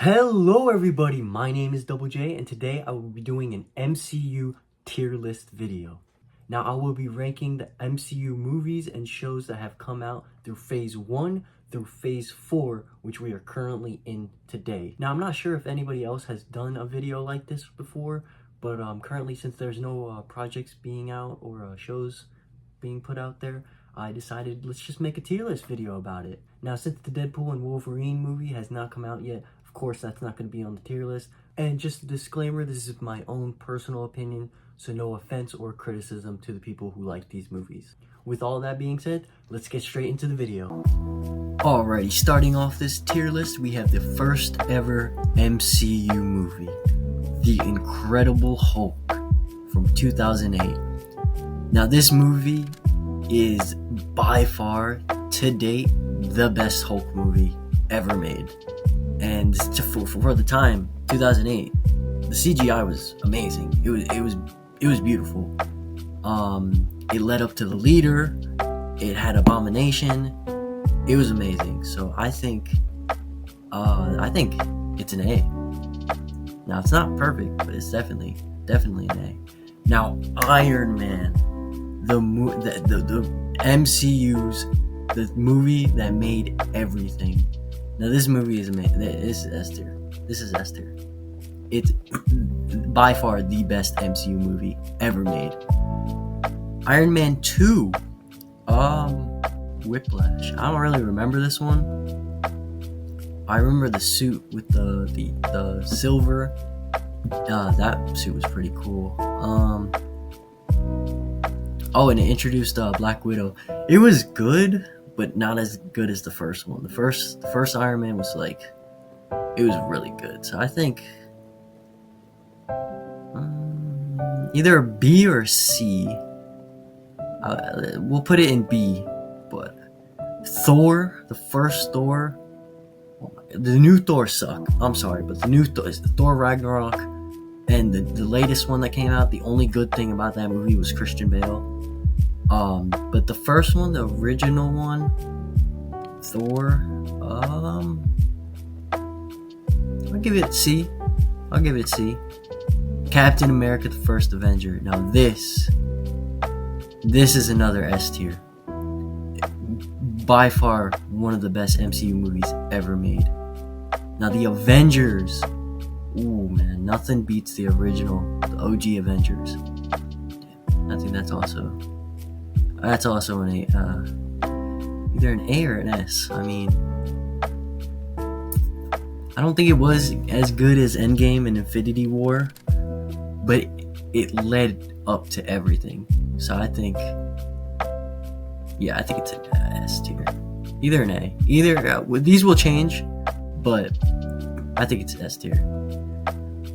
Hello everybody, my name is Double J and today I will be doing an MCU tier list video. Now I will be ranking the MCU movies and shows that have come out through phase 1 through phase 4, which we are currently in today. Now I'm not sure if anybody else has done a video like this before, but currently, since there's no projects being out or shows being put out there, I decided let's just make a tier list video about it. Now since the Deadpool and Wolverine movie has not come out yet, of course, that's not going to be on the tier list. And just a disclaimer, this is my own personal opinion, so no offense or criticism to the people who like these movies. With all that being said, let's get straight into the video. Alrighty, starting off this tier list, we have the first ever MCU movie, The Incredible Hulk from 2008. Now this movie is by far, to date, the best Hulk movie ever made. And for the time, 2008, the CGI was amazing. It was beautiful. It led up to the leader. It had Abomination. It was amazing. So I think it's an A. Now it's not perfect, but it's definitely an A. Now Iron Man, the MCU's the movie that made everything. Now this movie is amazing. This is S tier. This is S tier. It's by far the best MCU movie ever made. Iron Man 2. Whiplash. I don't really remember this one. I remember the suit with the silver. That suit was pretty cool. And it introduced Black Widow. It was good, but not as good as the first one. The first Iron Man was it was really good. So I think either a B or a C. We'll put it in B. But Thor, the first Thor, the new Thor suck. I'm sorry, but the new Thor Ragnarok and the latest one that came out, the only good thing about that movie was Christian Bale. But the first one, the original one, Thor, I'll give it C. Captain America, the First Avenger. Now this is another S tier. By far, one of the best MCU movies ever made. Now the Avengers. Ooh man, nothing beats the original, the OG Avengers. I think that's also an A, either an A or an S. I mean, I don't think it was as good as Endgame and Infinity War, but it led up to everything. So I think it's an S tier. Either an A. These will change, but I think it's S tier.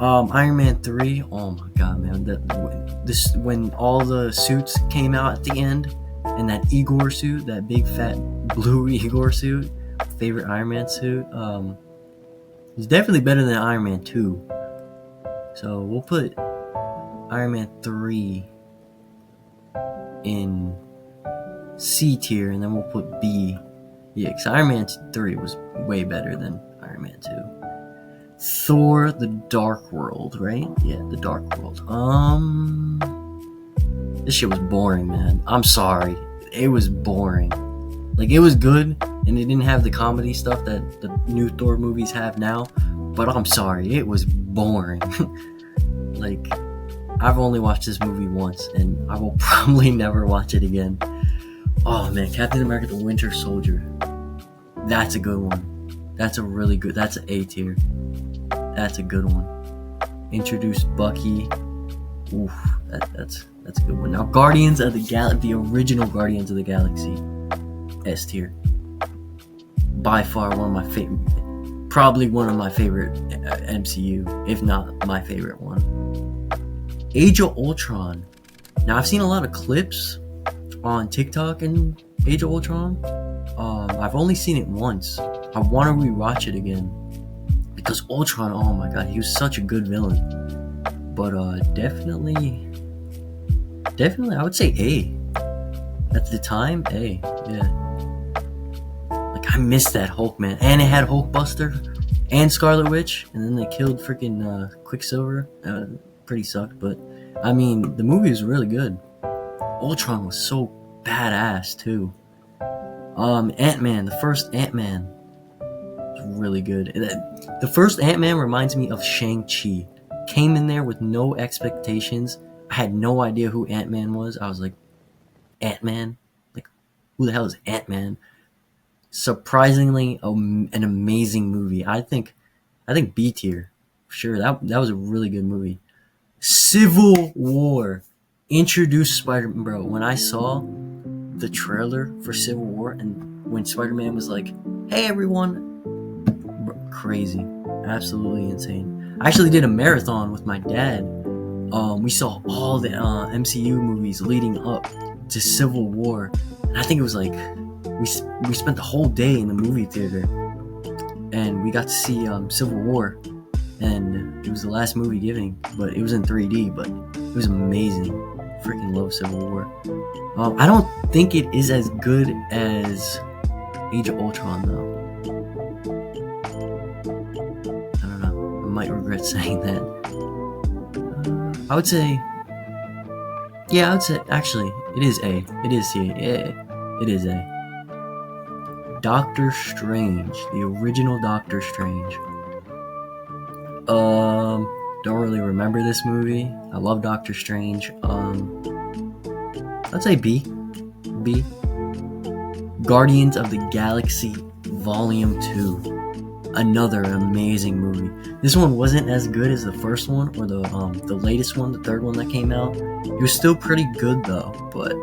Iron Man 3. Oh my god, man! When all the suits came out at the end, and that Igor suit, that big fat blue Igor suit, favorite Iron Man suit, it's definitely better than Iron Man 2. So we'll put Iron Man 3 in C tier, and then we'll put B. Yeah, because Iron Man 3 was way better than Iron Man 2. Thor: The Dark World, right? Yeah, The Dark World. This shit was boring, man. I'm sorry. It was boring. It was good, and it didn't have the comedy stuff that the new Thor movies have now, but I'm sorry. It was boring. I've only watched this movie once, and I will probably never watch it again. Oh, man. Captain America: The Winter Soldier. That's a good one. That's an A tier. That's a good one. Introduced Bucky. Oof, that's a good one. Now, Guardians of the original Guardians of the Galaxy, S tier. By far probably one of my favorite MCU, if not my favorite one. Age of Ultron. Now, I've seen a lot of clips on TikTok and Age of Ultron. I've only seen it once. I want to rewatch it again. Because Ultron, oh my god, he was such a good villain. But definitely I would say A. At the time, A. Yeah. I missed that Hulk, man. And it had Hulkbuster. and Scarlet Witch, and then they killed freaking Quicksilver. Pretty sucked, but I mean, the movie was really good. Ultron was so badass too. Ant-Man, the first Ant-Man was really good. The first Ant-Man reminds me of Shang-Chi. Came in there with no expectations. I had no idea who Ant-Man was. I was like, Ant-Man? Like, who the hell is Ant-Man? Surprisingly, an amazing movie. I think B tier. Sure, that was a really good movie. Civil War introduced Spider-Man, bro. When I saw the trailer for Civil War and when Spider-Man was like, "Hey everyone," bro, crazy, absolutely insane. I actually did a marathon with my dad. We saw all the MCU movies leading up to Civil War, and I think it was like we spent the whole day in the movie theater, and we got to see Civil War, and it was the last movie giving, but it was in 3D, but it was amazing. Freaking love Civil War. I don't think it is as good as Age of Ultron though. I don't know. I might regret saying that. I would say actually it is A. It is C. It is A. Doctor Strange, the original Doctor Strange. Don't really remember this movie. I love Doctor Strange. I'd say B. Guardians of the Galaxy Volume 2. Another amazing movie. This one wasn't as good as the first one or the latest one, the third one that came out. It was still pretty good though, but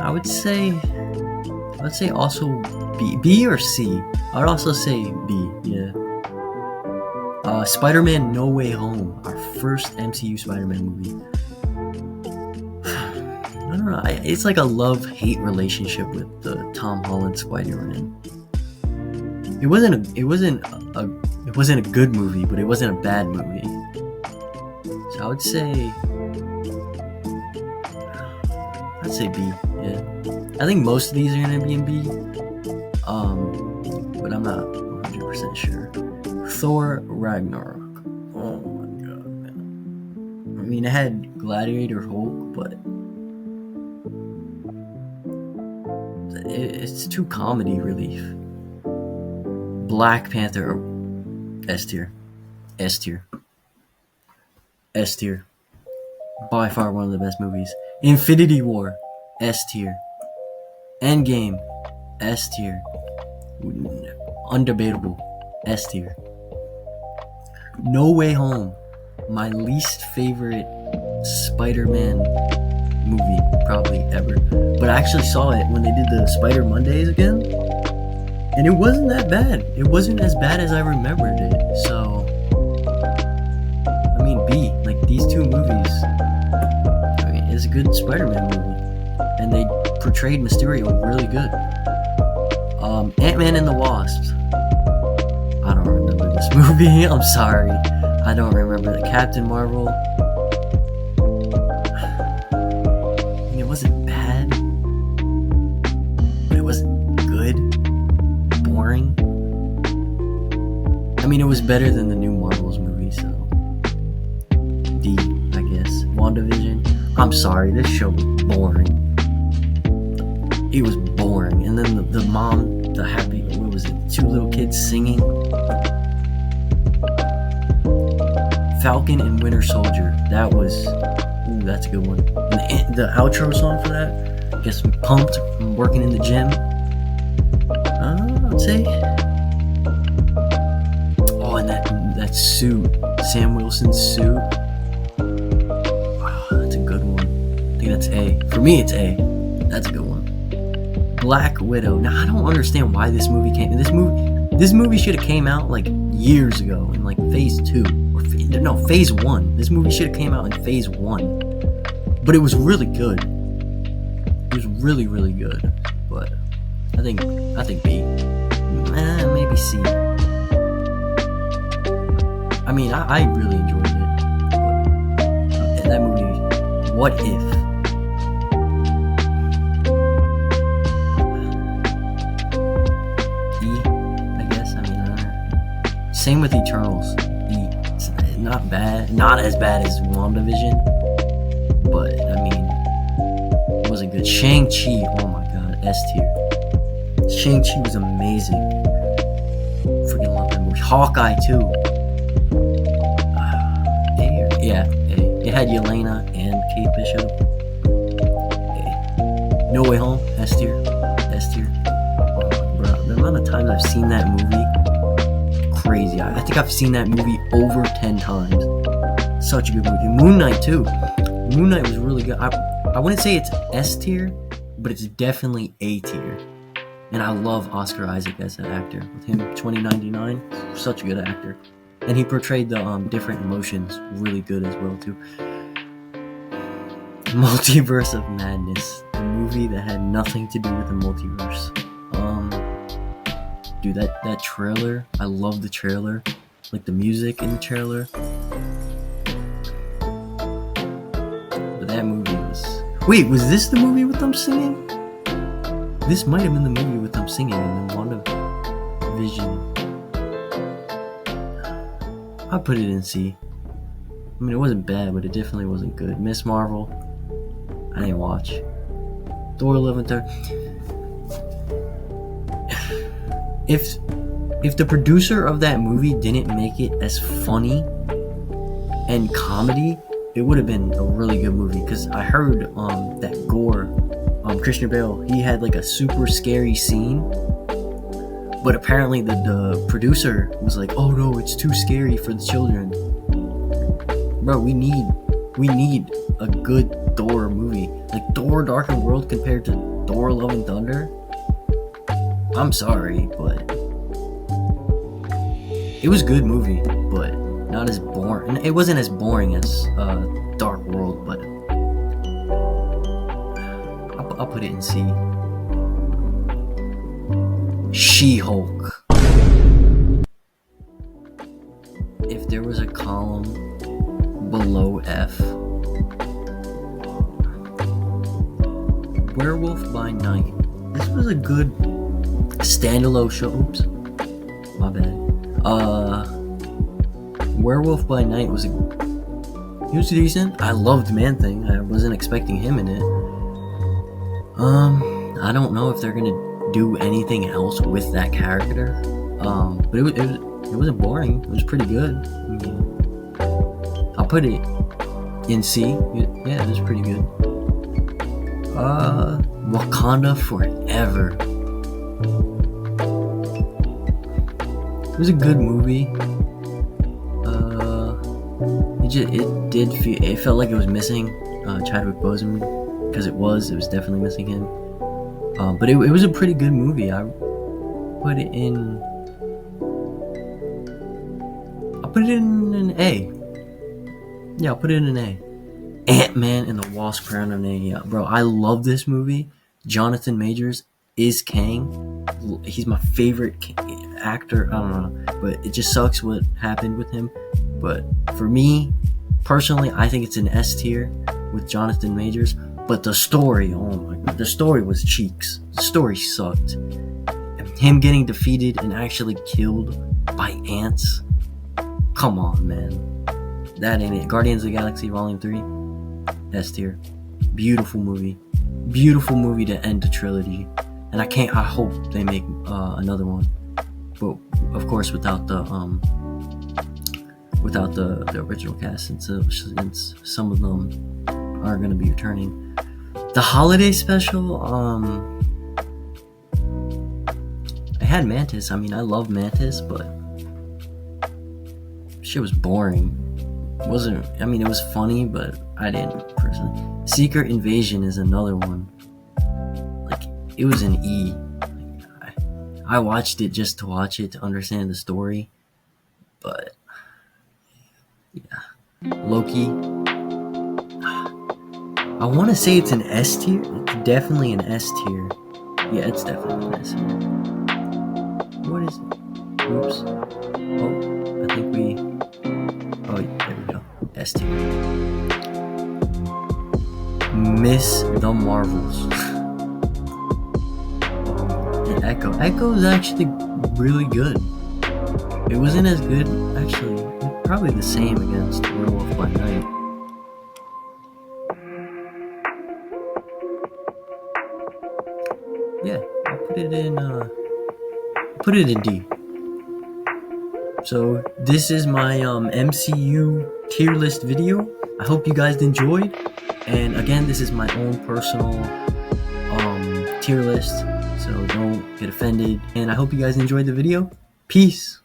I would say also B or C. I would also say B, yeah. Spider-Man No Way Home, our first MCU Spider-Man movie. I don't know. It's like a love-hate relationship with the Tom Holland Spider-Man. It wasn't a good movie, but it wasn't a bad movie. So I would say B. Yeah, I think most of these are gonna be in B. But I'm not 100% sure. Thor Ragnarok. Oh my god, man. I mean, it had Gladiator Hulk, but it's too comedy relief. Black Panther, S tier. By far one of the best movies. Infinity War, S tier. Endgame, S tier. Undebatable, S tier. No Way Home, my least favorite Spider-Man movie probably ever. But I actually saw it when they did the Spider Mondays again, and it wasn't that bad. It wasn't as bad as I remembered it. So, I mean, B, like these two movies, I mean, it's a good Spider-Man movie, and they portrayed Mysterio really good. Ant-Man and the Wasp. I don't remember this movie. I'm sorry. I don't remember the Captain Marvel. I mean, it wasn't bad, but it wasn't good. Boring. I mean, it was better than the new Marvels movie, so D, I guess. WandaVision. I'm sorry, this show was boring. It was boring. And then the mom, the happy, what was it? Two little kids singing. Falcon and Winter Soldier. That's a good one. And the outro song for that gets me pumped from working in the gym. I'd say. Oh, and that suit, Sam Wilson's suit. Oh, that's a good one. I think that's A. For me, it's A. That's a good one. Black Widow. Now I don't understand why this movie came. This movie should have came out like years ago in like phase 2 or phase 1. This movie should have came out in phase 1, but it was really good. It was really, really good. But I think B. Maybe C. I mean, I really enjoyed it. But that movie, What If? Same with Eternals. It's not bad, not as bad as WandaVision, but I mean, it wasn't good. Shang-Chi, oh my god, S tier. Shang-Chi was amazing. Freaking love that movie. Hawkeye too. Yeah, it had Yelena and Kate Bishop. No Way Home, S tier. S tier. Oh, bro, the amount of times I've seen that movie, crazy. I think I've seen that movie over 10 times. Such a good movie. Moon Knight too. Moon Knight was really good. I wouldn't say it's S tier, but it's definitely A tier. And I love Oscar Isaac as an actor. With him, 2099, such a good actor. And he portrayed the different emotions really good as well too. Multiverse of Madness, a movie that had nothing to do with the multiverse. Dude, that trailer, I love the trailer, like the music in the trailer. But that movie was. Wait, was this the movie with them singing? This might have been the movie with them singing in the WandaVision. I'll put it in C. I mean, it wasn't bad, but it definitely wasn't good. Miss Marvel, I didn't watch. Thor: Love and Thunder. If the producer of that movie didn't make it as funny and comedy, it would have been a really good movie. Because I heard that Gore, Christian Bale, he had like a super scary scene, but apparently the producer was like, "Oh no, it's too scary for the children." Bro, we need a good Thor movie, like Thor: Dark World compared to Thor: Love and Thunder. I'm sorry, but it was a good movie, but not as boring. It wasn't as boring as Dark World, but I'll put it in C. She-Hulk. If there was a column below F, Werewolf by Night. This was a good standalone show. Oops, my bad. Werewolf by Night was decent. I loved Man-Thing. I wasn't expecting him in it. I don't know if they're gonna do anything else with that character. But it wasn't boring. It was pretty good. I mean, I'll put it in C. Yeah, it was pretty good. Wakanda Forever. It was a good movie. It felt like it was missing Chadwick Boseman, because it was definitely missing him. But it was a pretty good movie. I'll put it in an A. Yeah, I'll put it in an A. Ant-Man and the Wasp: Quantumania. Bro, I love this movie. Jonathan Majors is Kang. He's my favorite actor. I don't know, but it just sucks what happened with him. But for me, personally, I think it's an S tier with Jonathan Majors. But the story, oh my god, the story was cheeks. The story sucked. Him getting defeated and actually killed by ants. Come on, man. That ain't it. Guardians of the Galaxy Volume 3, S tier. Beautiful movie. Beautiful movie to end the trilogy. And I hope they make another one. But of course without the original cast, since some of them are gonna be returning. The holiday special, I had Mantis. I mean, I love Mantis, but shit was boring. It was funny, but I didn't personally. Secret Invasion is another one. Like, it was an E. I watched it just to watch it, to understand the story. But yeah. Loki. I want to say it's an S tier. It's definitely an S tier. Yeah, it's definitely an S tier. What is it? Oops. Oh, I think we... Oh, there we go. S tier. Miss the Marvels. And Echo. Echo is actually really good. It wasn't as good, actually. Probably the same against Werewolf by Night. Yeah, I'll put it in D. So this is my MCU tier list video. I hope you guys enjoyed. And again, this is my own personal tier list, so don't get offended. And I hope you guys enjoyed the video. Peace.